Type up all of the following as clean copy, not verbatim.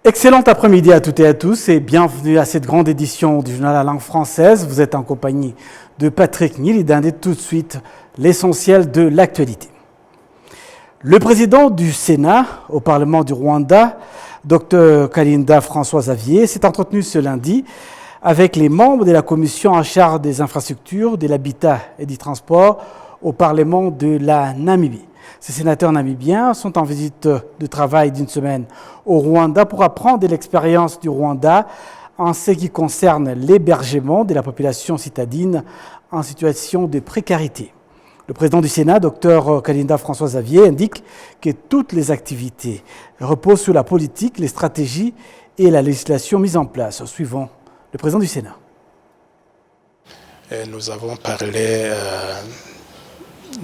Excellent après-midi à toutes et à tous et bienvenue à cette grande édition du journal à langue française. Vous êtes en compagnie de Patrick Nil et d'indiquer tout de suite l'essentiel de l'actualité. Le président du Sénat au Parlement du Rwanda, Dr Kalinda François-Xavier, s'est entretenu ce lundi avec les membres de la commission en charge des infrastructures, de l'habitat et du transport au Parlement de la Namibie. Ces sénateurs namibiens sont en visite de travail d'une semaine au Rwanda pour apprendre de l'expérience du Rwanda en ce qui concerne l'hébergement de la population citadine en situation de précarité. Le président du Sénat, Dr Kalinda François-Xavier, indique que toutes les activités reposent sur la politique, les stratégies et la législation mise en place. Suivons le président du Sénat. Nous avons parlé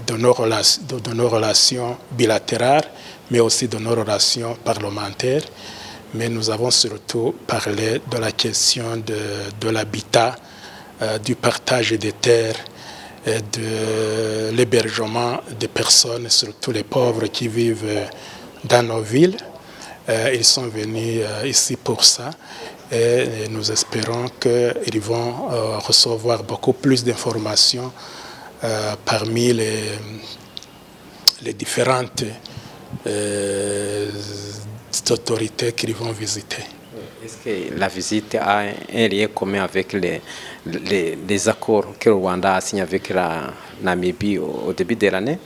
de nos relations bilatérales, mais aussi de nos relations parlementaires. Mais nous avons surtout parlé de la question de l'habitat, du partage des terres, et de l'hébergement des personnes, surtout les pauvres qui vivent dans nos villes. Ils sont venus ici pour ça et nous espérons qu'ils vont recevoir beaucoup plus d'informations parmi les différentes autorités qu'ils vont visiter. Est-ce que la visite a un lien commun avec les accords que le Rwanda a signés avec la Namibie au début de l'année?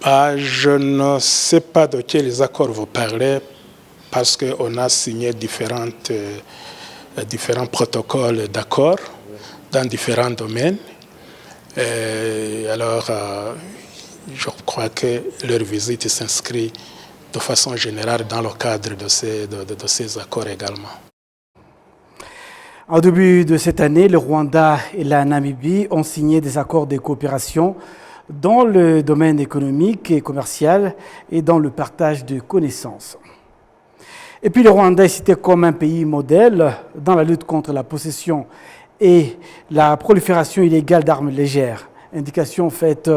Je ne sais pas de quels accords vous parlez parce qu'on a signé différents protocoles d'accords dans différents domaines. Alors, je crois que leur visite s'inscrit de façon générale dans le cadre de ces accords également. Au début de cette année, le Rwanda et la Namibie ont signé des accords de coopération dans le domaine économique et commercial et dans le partage de connaissances. Et puis le Rwanda est cité comme un pays modèle dans la lutte contre la possession et la prolifération illégale d'armes légères. Indication faite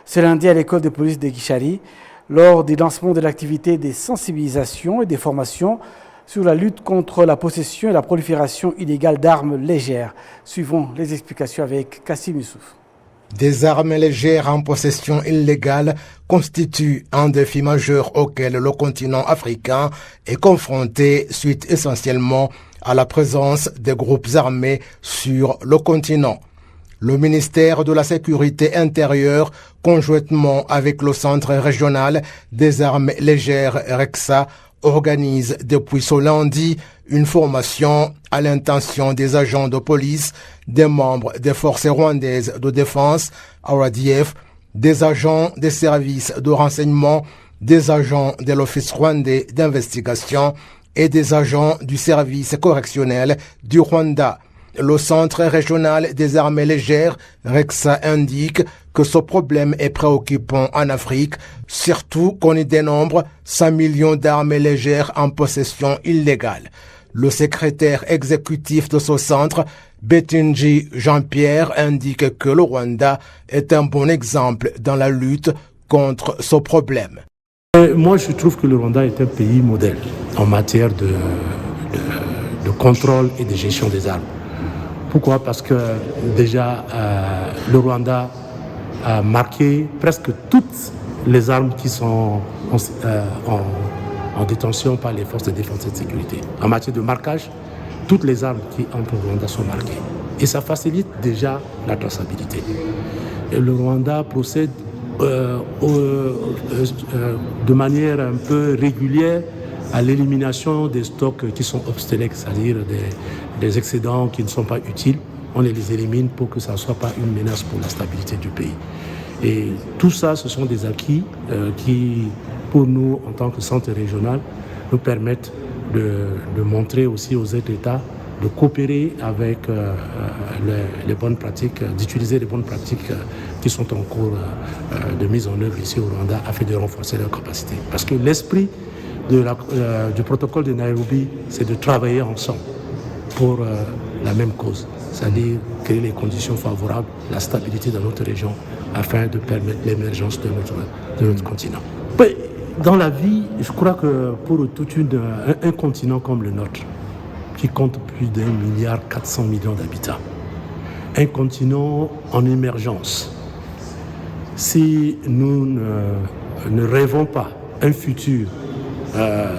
ce lundi à l'école de police de Gishari lors du lancement de l'activité des sensibilisations et des formations sur la lutte contre la possession et la prolifération illégale d'armes légères. Suivons les explications avec Kassim Youssouf. Des armes légères en possession illégale constituent un défi majeur auquel le continent africain est confronté suite essentiellement à la présence des groupes armés sur le continent. Le ministère de la Sécurité intérieure, conjointement avec le Centre régional des armes légères REXA, organise depuis ce lundi une formation à l'intention des agents de police, des membres des forces rwandaises de défense, RDF, des agents des services de renseignement, des agents de l'Office rwandais d'investigation et des agents du service correctionnel du Rwanda. Le Centre régional des armes légères, REXA, indique que ce problème est préoccupant en Afrique, surtout qu'on y dénombre 100 millions d'armes légères en possession illégale. Le secrétaire exécutif de ce centre, Betinji Jean-Pierre, indique que le Rwanda est un bon exemple dans la lutte contre ce problème. Moi, je trouve que le Rwanda est un pays modèle en matière de contrôle et de gestion des armes. Pourquoi? Parce que déjà, le Rwanda a marqué presque toutes les armes qui sont en détention par les forces de défense et de sécurité. En matière de marquage, toutes les armes qui entrent au Rwanda sont marquées. Et ça facilite déjà la traçabilité. Et le Rwanda procède de manière un peu régulière à l'élimination des stocks qui sont obsolètes, c'est-à-dire des excédents qui ne sont pas utiles. On les élimine pour que ça ne soit pas une menace pour la stabilité du pays. Et tout ça, ce sont des acquis qui, pour nous, en tant que centre régional, nous permettent de montrer aussi aux autres États de coopérer avec les bonnes pratiques, d'utiliser les bonnes pratiques qui sont en cours de mise en œuvre ici au Rwanda afin de renforcer leurs capacités. Parce que l'esprit du protocole de Nairobi, c'est de travailler ensemble pour la même cause, c'est-à-dire créer les conditions favorables, la stabilité dans notre région afin de permettre l'émergence de notre continent. dans la vie, je crois que pour un continent comme le nôtre, qui compte plus d'1,4 milliard d'habitants, un continent en émergence, si nous ne rêvons pas un futur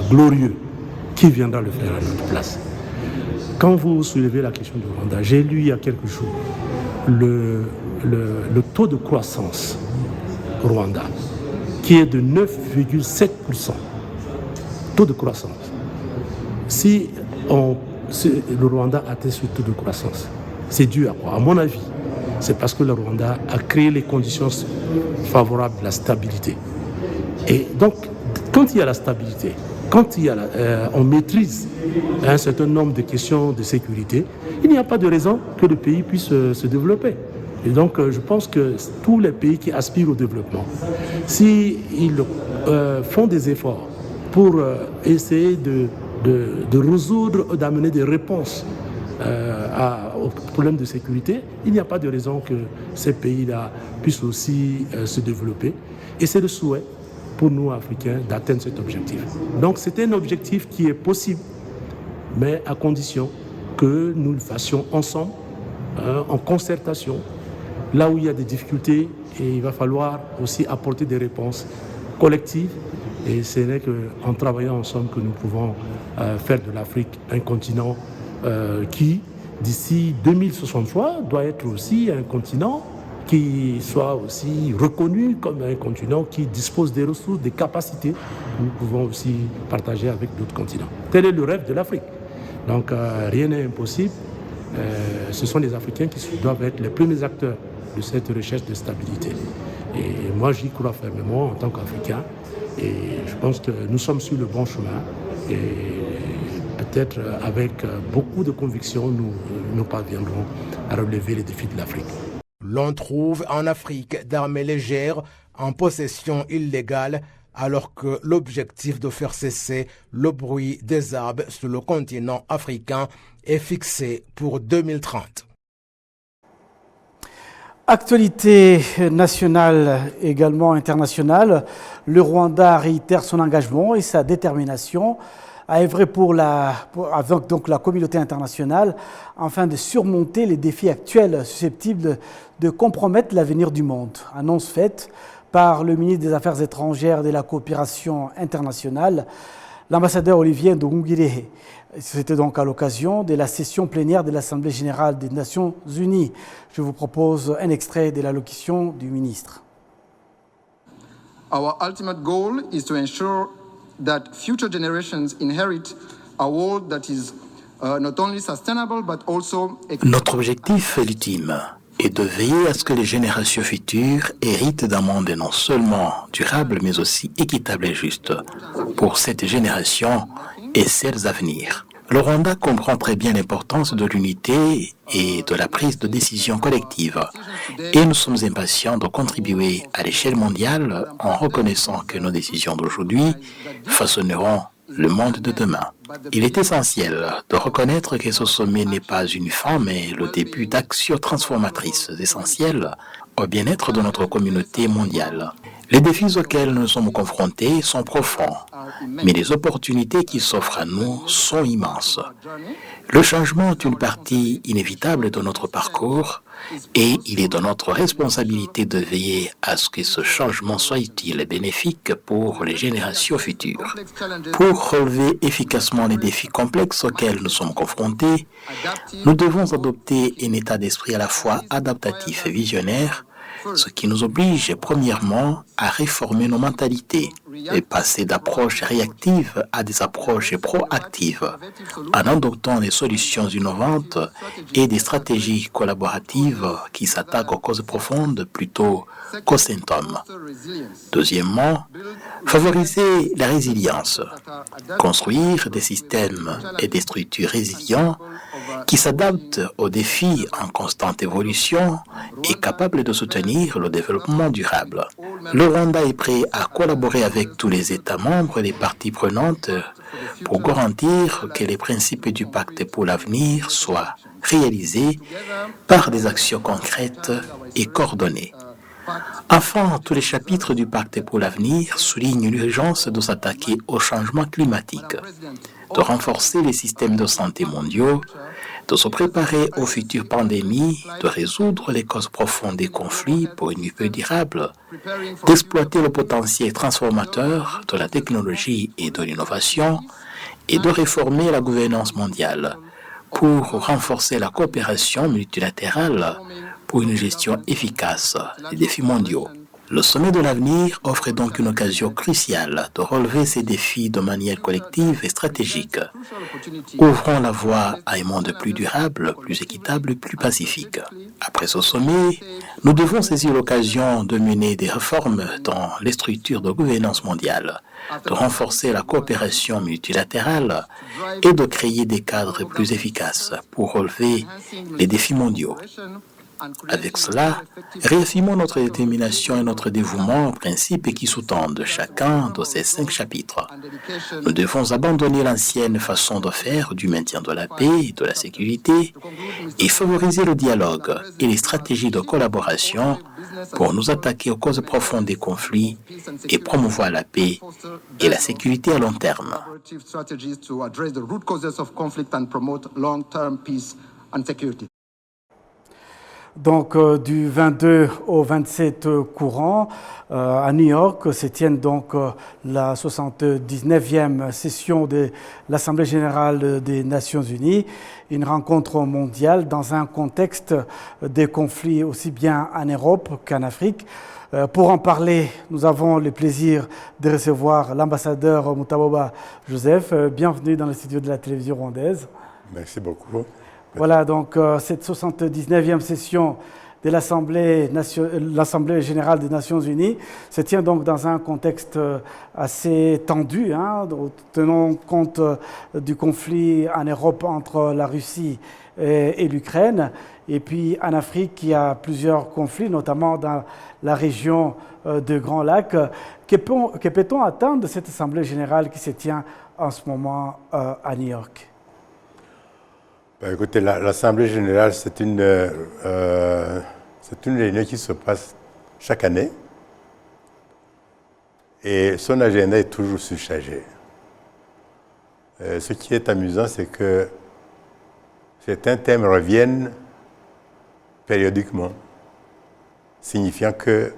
glorieux, qui viendra le faire à notre place? Quand vous soulevez la question du Rwanda, j'ai lu il y a quelques jours le taux de croissance au Rwanda, qui est de 9,7%. Taux de croissance. Si le Rwanda atteint ce taux de croissance, c'est dû à quoi? À mon avis, c'est parce que le Rwanda a créé les conditions favorables à la stabilité. Et donc, quand il y a la stabilité, quand on maîtrise un certain nombre de questions de sécurité, il n'y a pas de raison que le pays puisse se développer. Et donc, je pense que tous les pays qui aspirent au développement, s'ils font des efforts pour essayer de résoudre, d'amener des réponses aux problèmes de sécurité, il n'y a pas de raison que ces pays-là puissent aussi se développer. Et c'est le souhait pour nous, Africains, d'atteindre cet objectif. Donc, c'est un objectif qui est possible, mais à condition que nous le fassions ensemble, en concertation. Là où il y a des difficultés, et il va falloir aussi apporter des réponses collectives. Et ce n'est qu'en travaillant ensemble que nous pouvons faire de l'Afrique un continent qui, d'ici 2063, doit être aussi un continent qui soit aussi reconnu comme un continent qui dispose des ressources, des capacités que nous pouvons aussi partager avec d'autres continents. Tel est le rêve de l'Afrique. Donc rien n'est impossible. Ce sont les Africains qui doivent être les premiers acteurs de cette recherche de stabilité. Et moi, j'y crois fermement en tant qu'Africain. Et je pense que nous sommes sur le bon chemin. Et peut-être avec beaucoup de conviction, nous parviendrons à relever les défis de l'Afrique. L'on trouve en Afrique d'armées légères en possession illégale, alors que l'objectif de faire cesser le bruit des armes sur le continent africain est fixé pour 2030. Actualité nationale, également internationale, le Rwanda réitère son engagement et sa détermination à œuvrer avec donc la communauté internationale afin de surmonter les défis actuels susceptibles de compromettre l'avenir du monde. Annonce faite par le ministre des Affaires étrangères et de la coopération internationale, l'ambassadeur Olivier Nduhungirehe. C'était donc à l'occasion de la session plénière de l'Assemblée générale des Nations unies. Je vous propose un extrait de l'allocution du ministre. Our ultimate goal is to ensure that future generations inherit a world that is not only sustainable but also equitable. Notre objectif ultime est de veiller à ce que les générations futures héritent d'un monde non seulement durable mais aussi équitable et juste pour cette génération et celles à venir. Le Rwanda comprend très bien l'importance de l'unité et de la prise de décision collective. Et nous sommes impatients de contribuer à l'échelle mondiale en reconnaissant que nos décisions d'aujourd'hui façonneront le monde de demain. Il est essentiel de reconnaître que ce sommet n'est pas une fin, mais le début d'actions transformatrices essentielles au bien-être de notre communauté mondiale. Les défis auxquels nous sommes confrontés sont profonds, mais les opportunités qui s'offrent à nous sont immenses. Le changement est une partie inévitable de notre parcours et il est de notre responsabilité de veiller à ce que ce changement soit utile et bénéfique pour les générations futures. Pour relever efficacement les défis complexes auxquels nous sommes confrontés, nous devons adopter un état d'esprit à la fois adaptatif et visionnaire, ce qui nous oblige premièrement à réformer nos mentalités et passer d'approches réactives à des approches proactives en adoptant des solutions innovantes et des stratégies collaboratives qui s'attaquent aux causes profondes plutôt qu'aux symptômes. Deuxièmement, favoriser la résilience, construire des systèmes et des structures résilients qui s'adaptent aux défis en constante évolution et capables de soutenir le développement durable. Le Rwanda est prêt à collaborer avec tous les États membres et les parties prenantes pour garantir que les principes du pacte pour l'avenir soient réalisés par des actions concrètes et coordonnées. Enfin, tous les chapitres du Pacte pour l'avenir soulignent l'urgence de s'attaquer au changement climatique, de renforcer les systèmes de santé mondiaux, de se préparer aux futures pandémies, de résoudre les causes profondes des conflits pour une paix durable, d'exploiter le potentiel transformateur de la technologie et de l'innovation, et de réformer la gouvernance mondiale pour renforcer la coopération multilatérale pour une gestion efficace des défis mondiaux. Le sommet de l'avenir offre donc une occasion cruciale de relever ces défis de manière collective et stratégique. Ouvrons la voie à un monde plus durable, plus équitable et plus pacifique. Après ce sommet, nous devons saisir l'occasion de mener des réformes dans les structures de gouvernance mondiale, de renforcer la coopération multilatérale et de créer des cadres plus efficaces pour relever les défis mondiaux. Avec cela, réaffirmons notre détermination et notre dévouement aux principes qui sous-tendent chacun de ces 5 chapitres. Nous devons abandonner l'ancienne façon de faire du maintien de la paix et de la sécurité et favoriser le dialogue et les stratégies de collaboration pour nous attaquer aux causes profondes des conflits et promouvoir la paix et la sécurité à long terme. Donc, du 22 au 27 courant, à New York, se tient donc la 79e session de l'Assemblée générale des Nations unies, une rencontre mondiale dans un contexte de conflits aussi bien en Europe qu'en Afrique. Pour en parler, nous avons le plaisir de recevoir l'ambassadeur Mutaboba Joseph. Bienvenue dans le studio de la télévision rwandaise. Merci beaucoup. Voilà, donc cette 79e session de l'Assemblée générale des Nations unies se tient donc dans un contexte assez tendu, tenant compte du conflit en Europe entre la Russie et l'Ukraine. Et puis en Afrique, il y a plusieurs conflits, notamment dans la région de Grand Lac. Que peut-on attendre de cette Assemblée générale qui se tient en ce moment à New York ? Écoutez, l'Assemblée générale, c'est une réunion qui se passe chaque année et son agenda est toujours surchargé. Ce qui est amusant, c'est que certains thèmes reviennent périodiquement, signifiant que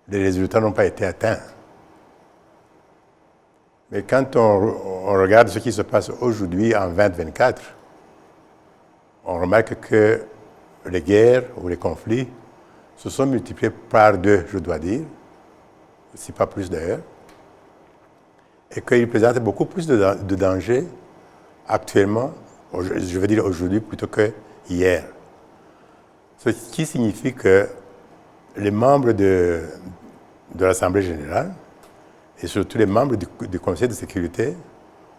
les résultats n'ont pas été atteints. Mais quand on regarde ce qui se passe aujourd'hui en 2024, on remarque que les guerres ou les conflits se sont multipliés par 2, je dois dire, si pas plus d'ailleurs, et qu'ils présentent beaucoup plus de dangers actuellement, je veux dire aujourd'hui plutôt que hier. Ce qui signifie que les membres de l'Assemblée générale, et surtout les membres du Conseil de sécurité,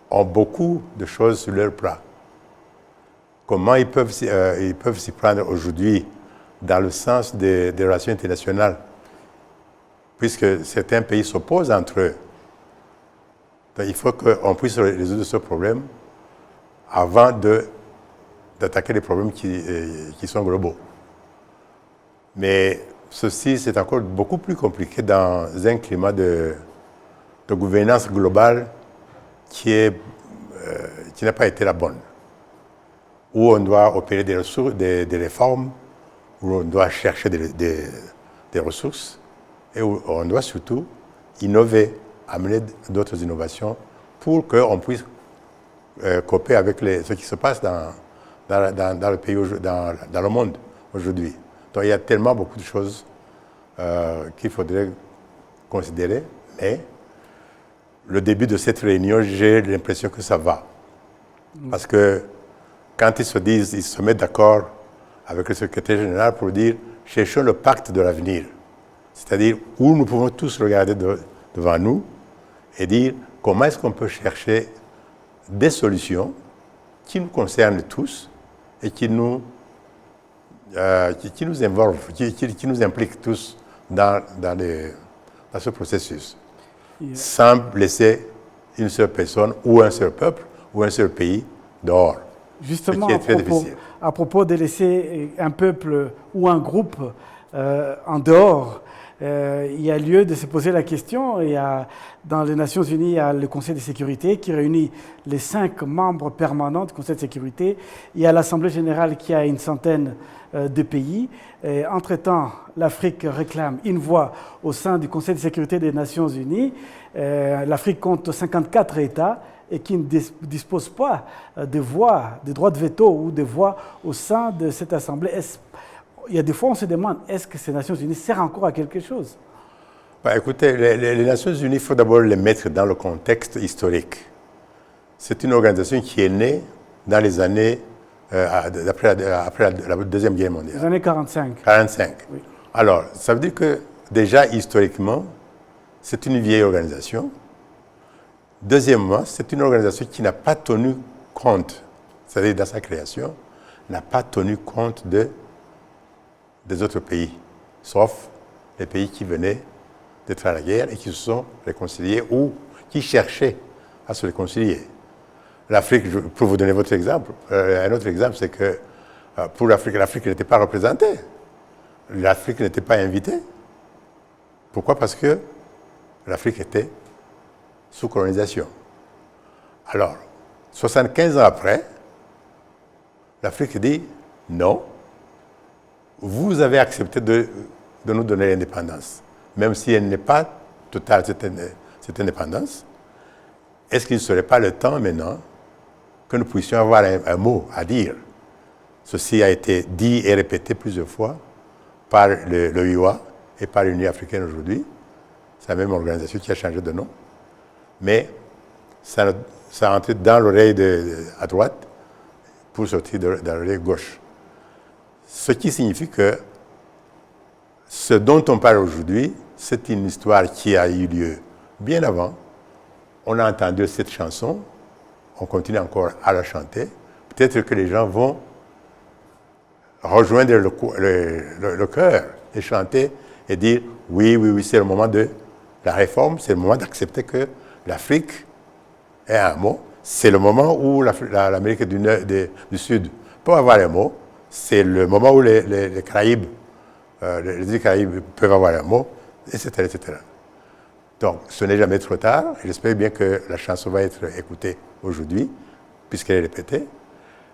ont beaucoup de choses sur leur plat. Comment ils peuvent s'y prendre aujourd'hui dans le sens des relations internationales, puisque certains pays s'opposent entre eux. Donc, il faut qu'on puisse résoudre ce problème avant d'attaquer les problèmes qui sont globaux. Mais ceci, c'est encore beaucoup plus compliqué dans un climat de gouvernance globale qui n'a pas été la bonne, où on doit opérer des réformes, où on doit chercher des ressources et où on doit surtout innover, amener d'autres innovations pour qu'on puisse coopérer avec ce qui se passe dans le pays, dans le monde aujourd'hui. Donc il y a tellement beaucoup de choses qu'il faudrait considérer, mais le début de cette réunion, j'ai l'impression que ça va. Parce que quand ils se mettent d'accord avec le secrétaire général pour dire « cherchons le pacte de l'avenir », c'est-à-dire où nous pouvons tous regarder devant nous et dire comment est-ce qu'on peut chercher des solutions qui nous concernent tous et qui nous involvent, qui nous impliquent tous dans ce processus. Sans laisser une seule personne ou un seul peuple ou un seul pays dehors. Justement, à propos de laisser un peuple ou un groupe en dehors, il y a lieu de se poser la question. Dans les Nations Unies, il y a le Conseil de sécurité qui réunit les 5 membres permanents du Conseil de sécurité. Il y a l'Assemblée générale qui a une centaine de pays. Entre-temps, l'Afrique réclame une voix au sein du Conseil de sécurité des Nations Unies. L'Afrique compte 54 États et qui ne dispose pas de voix, de droit de veto ou de voix au sein de cette Assemblée. Il y a des fois, on se demande, est-ce que ces Nations Unies servent encore à quelque chose? Écoutez, les Nations Unies, il faut d'abord les mettre dans le contexte historique. C'est une organisation qui est née dans les années après la Deuxième Guerre mondiale. Les années 45. 45. Oui. Alors, ça veut dire que déjà, historiquement, c'est une vieille organisation. Deuxièmement, c'est une organisation qui n'a pas tenu compte, c'est-à-dire dans sa création, n'a pas tenu compte des autres pays, sauf les pays qui venaient d'être à la guerre et qui se sont réconciliés ou qui cherchaient à se réconcilier. L'Afrique, pour vous donner votre exemple, un autre exemple, c'est que pour l'Afrique n'était pas représentée. L'Afrique n'était pas invitée. Pourquoi? Parce que l'Afrique était sous colonisation. Alors, 75 ans après, l'Afrique dit non, vous avez accepté de nous donner l'indépendance, même si elle n'est pas totale, cette indépendance. Est-ce qu'il ne serait pas le temps maintenant que nous puissions avoir un mot à dire? Ceci a été dit et répété plusieurs fois par le UA et par l'Union africaine aujourd'hui. C'est la même organisation qui a changé de nom. Mais ça a entré dans l'oreille à droite pour sortir dans l'oreille gauche. Ce qui signifie que ce dont on parle aujourd'hui, c'est une histoire qui a eu lieu bien avant. On a entendu cette chanson, on continue encore à la chanter. Peut-être que les gens vont rejoindre le chœur et chanter et dire oui, c'est le moment de la réforme, c'est le moment d'accepter que l'Afrique est un mot. C'est le moment où l'Amérique du Sud peut avoir un mot. C'est le moment où les Caraïbes, les îles Caraïbes peuvent avoir un mot, etc., etc. Donc, ce n'est jamais trop tard. J'espère bien que la chanson va être écoutée aujourd'hui, puisqu'elle est répétée.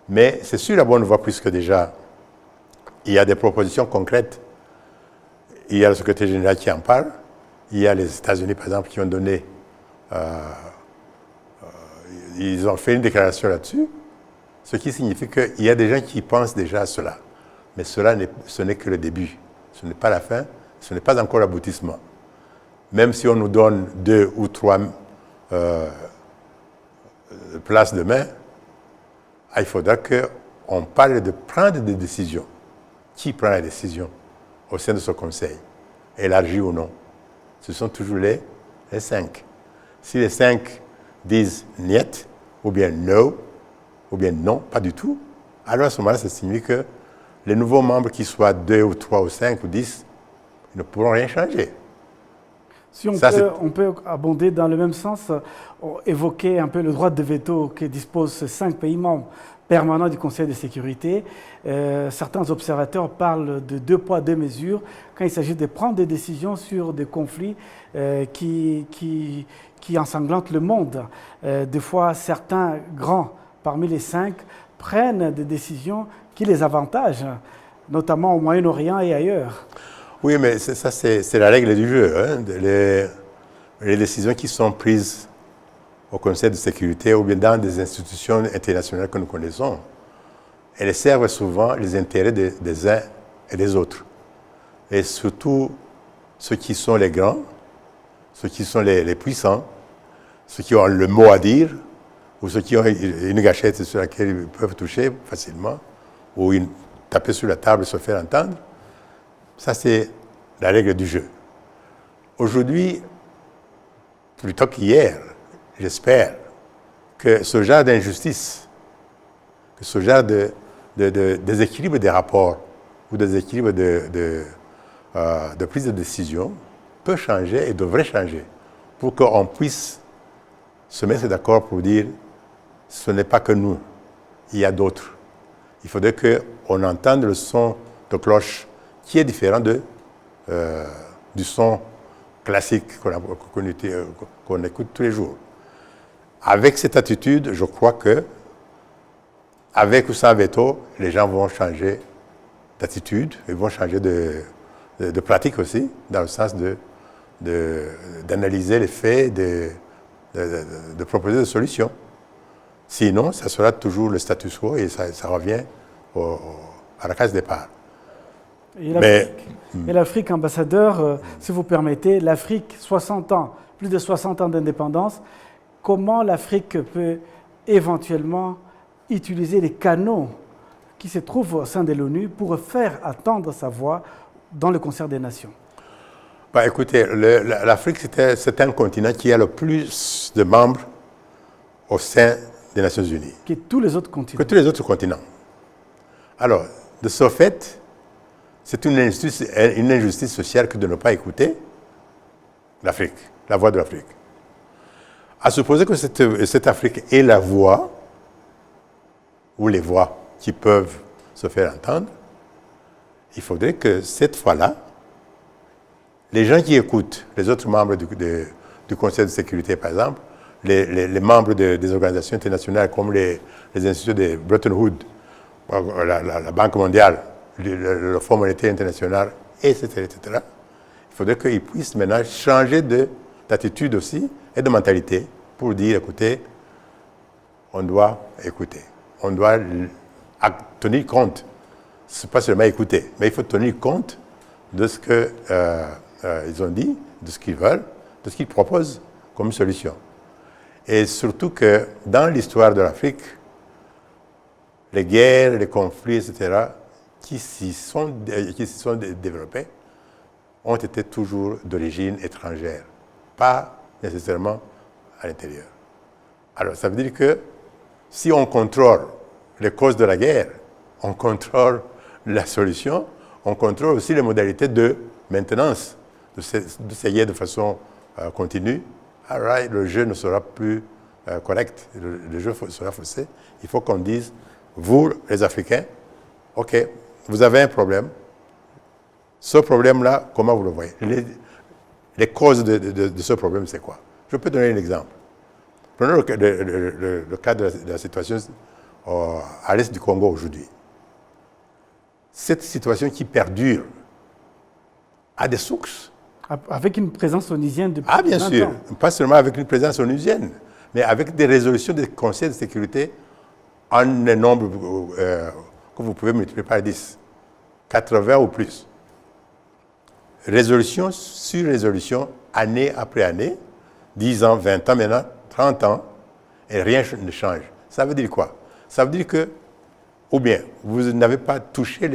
Mais c'est sur la bonne voie, puisque déjà, il y a des propositions concrètes. Il y a le secrétaire général qui en parle. Il y a les États-Unis, par exemple, qui ont donné... ils ont fait une déclaration là-dessus, ce qui signifie qu'il y a des gens qui pensent déjà à cela. Mais ce n'est que le début. Ce n'est pas la fin, ce n'est pas encore l'aboutissement. Même si on nous donne 2 ou 3 places demain, il faudra qu'on parle de prendre des décisions. Qui prend la décision au sein de ce conseil, élargi ou non? Ce sont toujours les 5. Si les 5 disent niet, ou bien no, ou bien non, pas du tout, alors à ce moment-là, ça signifie que les nouveaux membres, qu'ils soient 2 ou 3 ou 5 ou 10, ils ne pourront rien changer. Si on peut abonder dans le même sens, évoquer un peu le droit de veto que disposent ces 5 pays membres permanents du Conseil de sécurité. Certains observateurs parlent de 2 poids, 2 mesures quand il s'agit de prendre des décisions sur des conflits qui ensanglantent le monde. Des fois, certains grands parmi les 5 prennent des décisions qui les avantagent, notamment au Moyen-Orient et ailleurs. Oui, mais ça, c'est la règle du jeu. Hein. Les décisions qui sont prises au Conseil de sécurité ou bien dans des institutions internationales que nous connaissons, elles servent souvent les intérêts des uns et des autres. Et surtout, ceux qui sont les grands, ceux qui sont les puissants, ceux qui ont le mot à dire, ou ceux qui ont une gâchette sur laquelle ils peuvent toucher facilement, ou taper sur la table et se faire entendre. Ça, c'est la règle du jeu. Aujourd'hui, plutôt qu'hier, j'espère que ce genre d'injustice, que ce genre de déséquilibre des rapports ou déséquilibre de prise de décision peut changer et devrait changer pour qu'on puisse se mettre d'accord pour dire ce n'est pas que nous, il y a d'autres. Il faudrait qu'on entende le son de cloche qui est différent du son classique qu'on écoute tous les jours. Avec cette attitude, je crois que, avec ou sans veto, les gens vont changer d'attitude, ils vont changer de pratique aussi, dans le sens d'analyser les faits, de proposer des solutions. Sinon, ça sera toujours le status quo et ça revient à la case départ. Et l'Afrique, ambassadeur, si vous permettez, l'Afrique, 60 ans, plus de 60 ans d'indépendance, comment l'Afrique peut éventuellement utiliser les canaux qui se trouvent au sein de l'ONU pour faire entendre sa voix dans le concert des nations? Écoutez, l'Afrique, c'est un continent qui a le plus de membres au sein des Nations Unies. Que tous les autres continents. Que tous les autres continents. Alors, de ce fait, c'est une injustice sociale que de ne pas écouter l'Afrique, la voix de l'Afrique. À supposer que cette Afrique ait la voix, ou les voix qui peuvent se faire entendre, il faudrait que cette fois-là, les gens qui écoutent, les autres membres du Conseil de sécurité, par exemple, les membres des organisations internationales comme les institutions de Bretton Woods, la Banque mondiale, le Fonds monétaire international, etc., il faudrait qu'ils puissent maintenant changer d'attitude aussi et de mentalité pour dire, écoutez, on doit écouter, on doit tenir compte, c'est pas seulement écouter, mais il faut tenir compte de ce qu'ils ont dit, de ce qu'ils veulent, de ce qu'ils proposent comme solution. Et surtout que dans l'histoire de l'Afrique, les guerres, les conflits, etc., qui s'y sont développés, ont été toujours d'origine étrangère, pas nécessairement à l'intérieur. Alors, ça veut dire que si on contrôle les causes de la guerre, on contrôle la solution, on contrôle aussi les modalités de maintenance de ces guerres de façon continue. Alors, le jeu ne sera plus correct, le jeu sera faussé. Il faut qu'on dise, vous, les Africains, OK, vous avez un problème. Ce problème-là, comment vous le voyez? Les causes de ce problème, c'est quoi? Je peux donner un exemple. Prenons le cas de la situation à l'est du Congo aujourd'hui. Cette situation qui perdure a des sources. Avec une présence onusienne depuis 20 ans. Ah, bien sûr. Pas seulement avec une présence onusienne, mais avec des résolutions des conseils de sécurité en un nombre que vous pouvez multiplier par 10, 80 ou plus. Résolution sur résolution, année après année, 10 ans, 20 ans maintenant, 30 ans, et rien ne change. Ça veut dire quoi? Ça veut dire que, ou bien, vous n'avez pas touché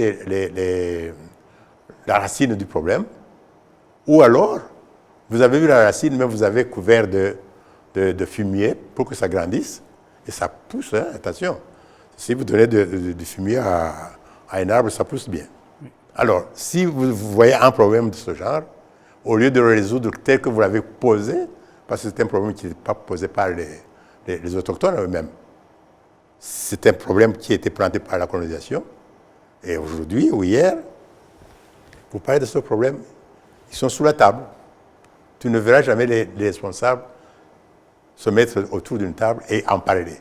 la racine du problème, ou alors, vous avez vu la racine, mais vous avez couvert de fumier pour que ça grandisse, et ça pousse, hein, attention. Si vous donnez du fumier à un arbre, ça pousse bien. Alors, si vous voyez un problème de ce genre, au lieu de le résoudre tel que vous l'avez posé, parce que c'est un problème qui n'est pas posé par les autochtones eux-mêmes, c'est un problème qui a été planté par la colonisation, et aujourd'hui ou hier, vous parlez de ce problème, ils sont sous la table. Tu ne verras jamais les responsables se mettre autour d'une table et en parler.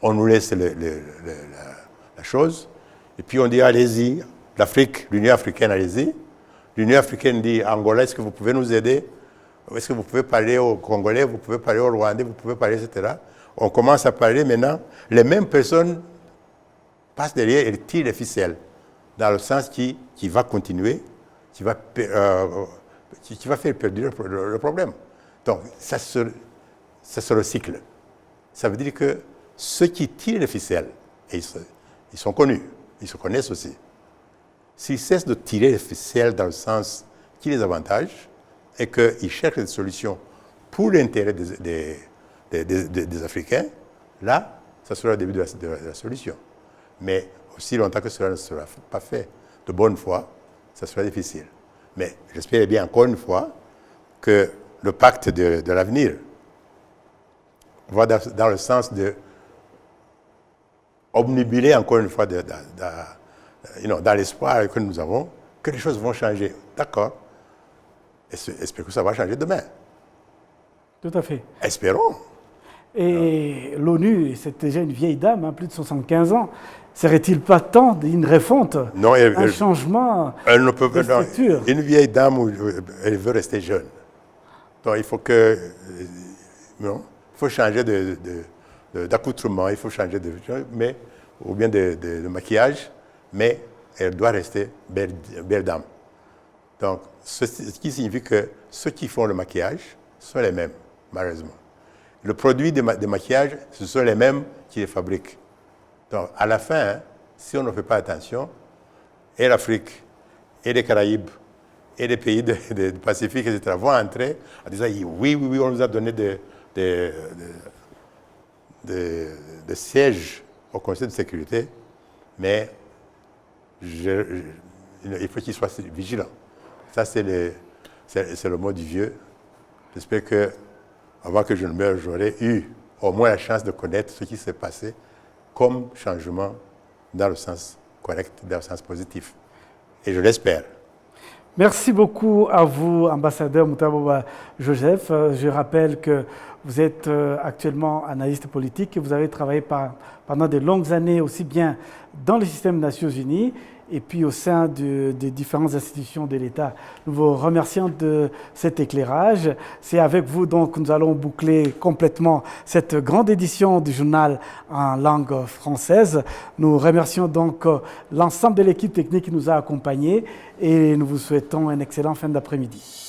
On nous laisse la chose, et puis on dit allez-y, l'Afrique, l'Union africaine, allez-y. L'Union africaine dit Angola, est-ce que vous pouvez nous aider? Est-ce que vous pouvez parler aux Congolais, vous pouvez parler aux Rwandais, vous pouvez parler, etc. On commence à parler maintenant. Les mêmes personnes passent derrière et tirent les ficelles, dans le sens qui va continuer, qui va faire perdurer le problème. Donc, ça se recycle. Ça veut dire que ceux qui tirent les ficelles, et ils sont connus, ils se connaissent aussi, s'ils cessent de tirer les ficelles dans le sens qui les avantage et qu'ils cherchent des solutions pour l'intérêt des Africains, là, ça sera le début de la solution. Mais aussi longtemps que cela ne sera pas fait de bonne foi, ça sera difficile. Mais j'espère bien encore une fois que le pacte de l'avenir va dans le sens de obnubiler encore une fois dans l'espoir que nous avons que les choses vont changer. D'accord. Espérons que ça va changer demain. Tout à fait. Espérons. Et l'ONU, c'est déjà une vieille dame, hein, plus de 75 ans. Serait-il pas temps d'une refonte, non, un changement elle ne peut, de structure? Une vieille dame, elle veut rester jeune. Donc il faut que... Non, il faut changer d'accoutrement, il faut changer ou bien de maquillage, mais elle doit rester belle dame. Donc, ce qui signifie que ceux qui font le maquillage sont les mêmes, malheureusement. Le produit de maquillage, ce sont les mêmes qui les fabriquent. Donc, à la fin, hein, si on ne fait pas attention, et l'Afrique, et les Caraïbes, et les pays du Pacifique, etc., vont entrer en disant oui, on nous a donné des sièges au Conseil de sécurité, mais il faut qu'ils soient vigilants. Ça, c'est le mot du vieux. J'espère que, avant que je ne meure, j'aurai eu au moins la chance de connaître ce qui s'est passé comme changement dans le sens correct, dans le sens positif. Et je l'espère. Merci beaucoup à vous, ambassadeur Moutaboba Joseph. Je rappelle que vous êtes actuellement analyste politique et vous avez travaillé pendant de longues années aussi bien dans le système des Nations Unies et puis au sein des différentes institutions de l'État. Nous vous remercions de cet éclairage. C'est avec vous donc que nous allons boucler complètement cette grande édition du journal en langue française. Nous remercions donc l'ensemble de l'équipe technique qui nous a accompagnés et nous vous souhaitons une excellente fin d'après-midi.